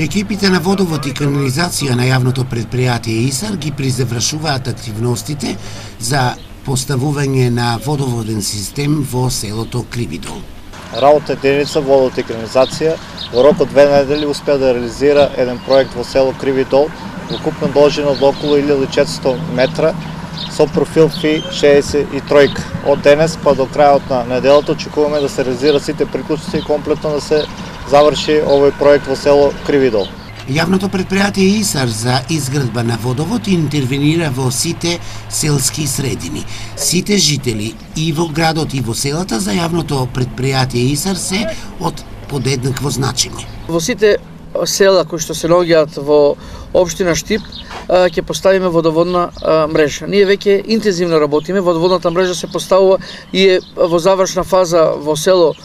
Екипите на водовод и канализација на јавното предпријатие ИСАР ги призавршуваат активностите за поставување на водоводен систем во селото Кривидол. Работна единица водовод и канализација во рок од 2 недели успеа да реализира еден проект во село Кривидол во купна должина од околу 1400 метра со профил ФИ 63. Од денес па до крајот на неделата очекуваме да се реализираат сите приклучници и комплетно да се заврши овој проект во село Кривидол. Јавното предпријатие ИСАР за изградба на водовод интервенира во сите селски средини. Сите жители и во градот и во селата за јавното предпријатие ИСАР се од подеднакво значење. Во сите села кои што се наоѓаат во општина Штип ќе поставиме водоводна мрежа. Ние веќе интензивно работиме, водоводната мрежа се поставува и е во завршна фаза во село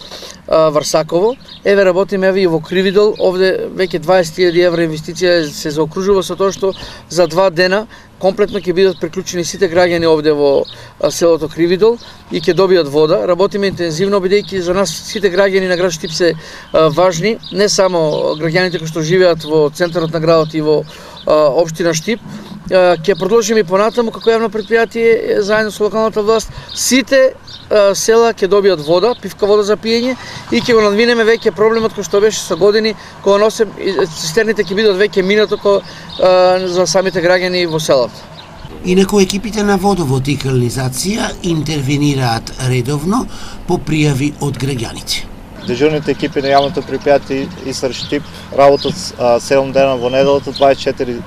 Варсаково. Еве работиме и во Кривидол, овде веќе 20.000 евра инвестиција се заокружува со тоа што за 2 дена комплетно ќе бидат приклучени сите граѓани овде во селото Кривидол и ќе добијат вода. Работиме интензивно бидејќи за нас сите граѓани на град Штип се важни, не само граѓаните кои што живеат во центарот на градот и во општина Штип. Ќе продолжиме и понатаму како јавно предпријатие заедно со локалната власт. Сите села ќе добијат вода, пивка вода за пиење и ќе го надминеме веќе проблемот кој што беше со години кога носе цистерните ќе бидат веќе минато за самите граѓани во селата. Инаку екипите на водовод и канализација интервенираат редовно по пријави од граѓаните. Дежурните екипи на јавното предпријатие ИСАР Штип работат 7 дена во неделата, 24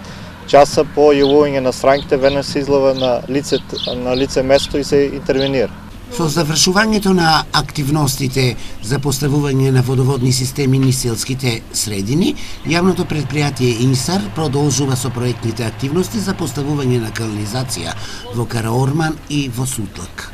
часа по јавување на странките, веднаш се излива на лице место и се интервенира. Со завршувањето на активностите за поставување на водоводни системи низ селските средини, јавното предпријатие ИСАР продолжува со проектните активности за поставување на канализација во Караорман и во Сутлак.